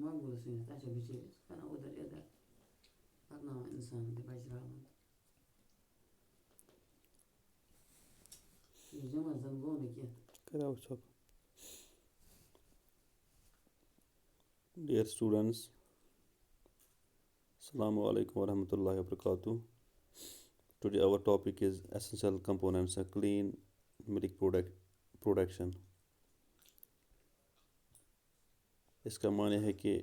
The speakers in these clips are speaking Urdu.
مقبوٗل سٔنِتھ تَتہِ چھِ بِچٲرِس کَران اُدَر اِدَر پَکناوان اِنسان تہِ بَچراوان یہِ جمع زَن گوٚو نہٕ کینٛہہ. Dear students, Assalamu alaikum warahmatullahi wabarakatuh. Today our topic is essential components of clean milk production. اس کا معنی ہے کہ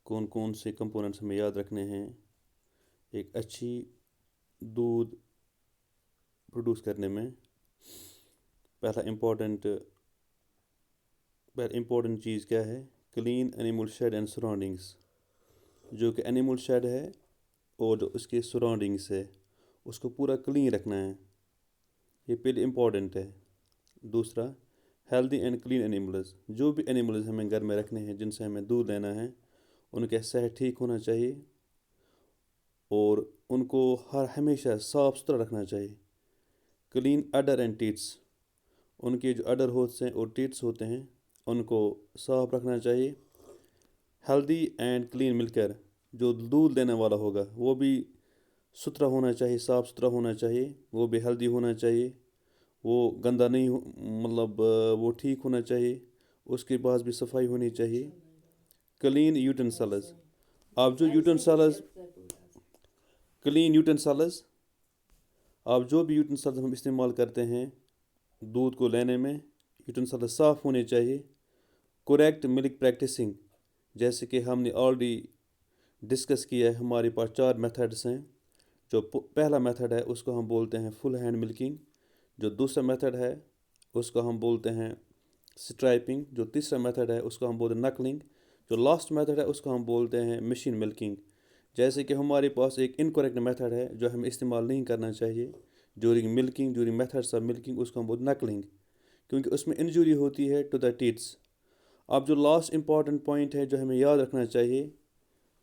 کون کون سے کمپوننٹس ہمیں یاد رکھنے ہیں ایک اچھی دودھ پروڈیوس کرنے میں. پہلا امپورٹنٹ چیز کیا ہے؟ Clean animal shed and surroundings. جو کہ اینیمل شیڈ ہے اور جو اس کے سراؤنڈنگس ہے اس کو پورا کلین رکھنا ہے، یہ پہلے امپورٹنٹ ہے. دوسرا، ہیلدی اینڈ کلین اینیملز. جو بھی اینیملز ہمیں گھر میں رکھنے ہیں جن سے ہمیں دودھ لینا ہے ان کا صحت ٹھیک ہونا چاہیے اور ان کو ہمیشہ صاف ستھرا رکھنا چاہیے. Clean اڈر and ٹیٹس. ان کے جو اڈر ہوتے ہیں اور ٹیٹس ہوتے ہیں ان کو صاف رکھنا چاہیے. Healthy and clean milker. جو دودھ دینے والا ہوگا وہ بھی ستھرا ہونا چاہیے، صاف ستھرا ہونا چاہیے، وہ بھی ہیلدی ہونا چاہیے، وہ گندا نہیں وہ ٹھیک ہونا چاہیے، اس کے پاس بھی صفائی ہونی چاہیے. کلین یوٹنسلز. آپ جو بھی یوٹنسلز ہم استعمال کرتے ہیں دودھ کو لینے میں، یوٹنسلز صاف ہونے چاہیے. کریکٹ ملک پریکٹسنگ. جیسے کہ ہم نے آلریڈی ڈسکس کیا ہے، ہمارے پاس 4 میتھڈس ہیں. جو پہلا میتھڈ ہے اس کو ہم بولتے ہیں فل ہینڈ ملکنگ. جو دوسرا میتھڈ ہے اس کو ہم بولتے ہیں سٹرائپنگ. جو تیسرا میتھڈ ہے اس کو ہم بولتے ہیں نکلنگ. جو لاسٹ میتھڈ ہے اس کو ہم بولتے ہیں مشین ملکنگ. جیسے کہ ہمارے پاس ایک انکریکٹ میتھڈ ہے جو ہمیں استعمال نہیں کرنا چاہیے ڈیورنگ میتھڈس آف ملکنگ، اس کو ہم بولتے ہیں نکلنگ، کیونکہ اس میں انجری ہوتی ہے ٹو دا ٹیٹس. اب جو لاسٹ امپورٹنٹ پوائنٹ ہے جو ہمیں یاد رکھنا چاہیے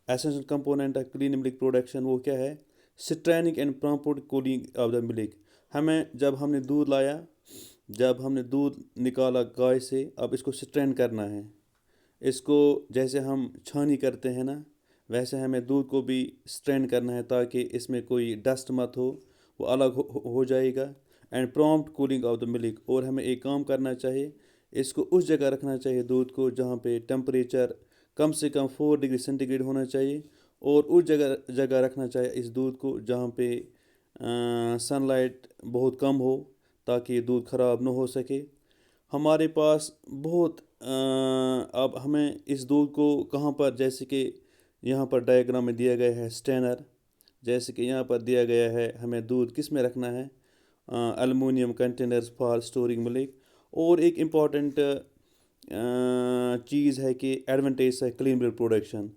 essential component of clean milk production, وہ کیا ہے؟ Straining and proper cooling of the milk. جب ہم نے دودھ نکالا گائے سے، اب اس کو سٹرین کرنا ہے. اس کو جیسے ہم چھانی کرتے ہیں نا، ویسے ہمیں دودھ کو بھی سٹرین کرنا ہے تاکہ اس میں کوئی ڈسٹ مت ہو، وہ الگ ہو جائے گا. And proper cooling of the milk. اور ہمیں ایک کام کرنا چاہیے، اس کو اس جگہ رکھنا چاہیے دودھ کو جہاں پہ ٹمپریچر کم سے کم 4 ڈگری سینٹی گریڈ ہونا چاہیے، اور اس جگہ رکھنا چاہیے اس دودھ کو جہاں پہ سن لائٹ بہت کم ہو تاکہ یہ دودھ خراب نہ ہو سکے. ہمارے پاس اب ہمیں اس دودھ کو کہاں پر، جیسے کہ یہاں پر ڈائیگرام میں دیا گیا ہے اسٹینر، جیسے کہ یہاں پر دیا گیا ہے ہمیں دودھ کس میں رکھنا ہے، ایلومینیم کنٹینرز فار اسٹورنگ ملک. اور ایک امپورٹنٹ چیز ہے کہ ایڈوانٹیج ہے کلین ملک پروڈکشن.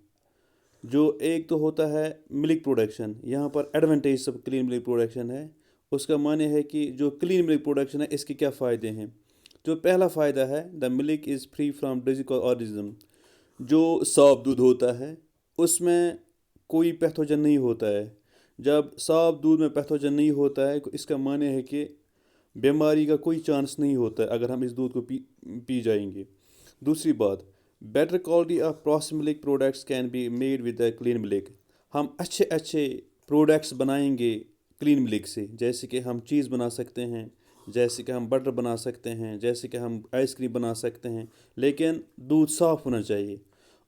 جو ایک تو ہوتا ہے ملک پروڈکشن، یہاں پر advantage of clean milk production ہے. اس کا معنی ہے کہ جو کلین ملک پروڈکشن ہے اس کے کیا فائدے ہیں. جو پہلا فائدہ ہے the milk is free from disease organism. جو صاف دودھ ہوتا ہے اس میں کوئی پیتھوجن نہیں ہوتا ہے. جب صاف دودھ میں پیتھوجن نہیں ہوتا ہے اس کا معنی ہے کہ بیماری کا کوئی چانس نہیں ہوتا ہے اگر ہم اس دودھ کو پی جائیں گے. دوسری بات، better quality of process milk products can be made with the clean milk. ہم اچھے پروڈکٹس بنائیں گے کلین ملک سے، جیسے کہ ہم چیز بنا سکتے ہیں، جیسے کہ ہم بٹر بنا سکتے ہیں، جیسے کہ ہم آئس کریم بنا سکتے ہیں، لیکن دودھ صاف ہونا چاہیے.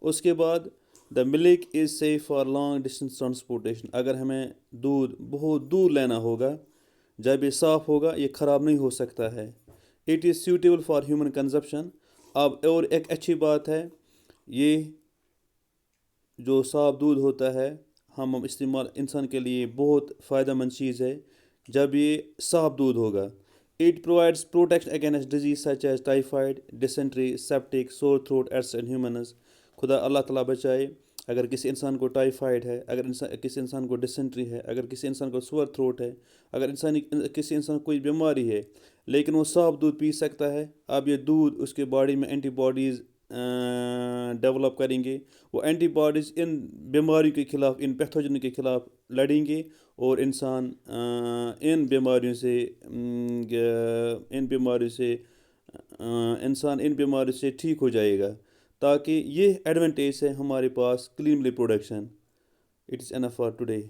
اس کے بعد the milk is safe for long distance transportation. اگر ہمیں دودھ بہت دور لینا ہوگا، جب یہ صاف ہوگا یہ خراب نہیں ہو سکتا ہے. It is suitable for human consumption. اب اور ایک اچھی بات ہے، یہ جو صاف دودھ ہوتا ہے ہم استعمال انسان کے لیے بہت فائدہ مند چیز ہے جب یہ صاف دودھ ہوگا. It provides protection against disease such as typhoid, dysentery, septic, sore throat eats and humans. خدا اللہ تعالیٰ بچائے. اگر کسی انسان کو ٹائیفائڈ ہے، اگر کسی انسان کو ڈسینٹری ہے، اگر کسی انسان کو سور تھروٹ ہے، اگر کسی انسان کو کوئی بیماری ہے لیکن وہ صاف دودھ پی سکتا ہے، اب یہ دودھ اس کے باڈی میں اینٹی باڈیز ڈیولپ کریں گے. وہ اینٹی باڈیز ان بیماریوں کے خلاف، ان پیتھوجن کے خلاف لڑیں گے اور انسان ان بیماریوں سے ٹھیک ہو جائے گا. تاکہ یہ ایڈوانٹیج ہے ہمارے پاس clean milk production. It is enough for today.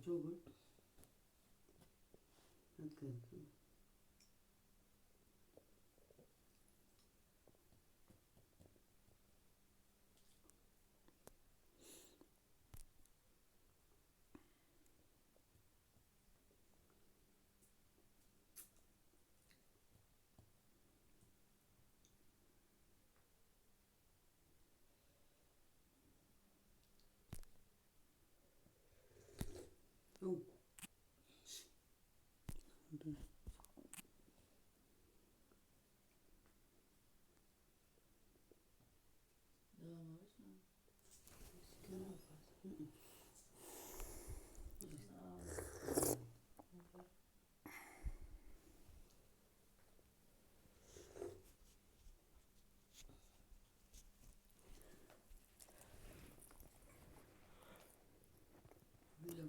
Çoğu. Okay. Oh.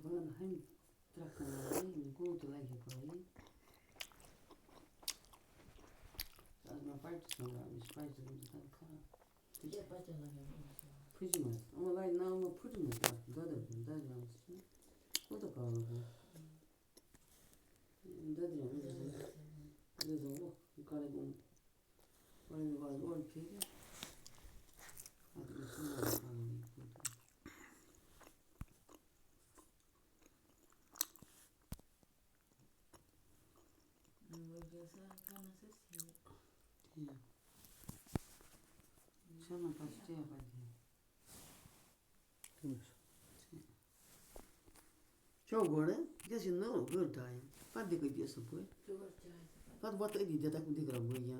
Bana hem trakanları kutular yapayım. Ama parçasını vermiş, parçasını kara. Ya parçalar Pıcımaz. Ama ben namı pıcımaz yaptım. Dadır yanlışsın. O da pahalı bu. Dadır yanlışsın. Dadır o. Yukarı bu. Oraya bazı ortaya. Hadi üstüne bakalım. Şuna başta yapayım. Çok gore. Geçin ne olur gırtayım. Hadi kıyısı bu. Hadi batı edildi de takım diğer bu ya.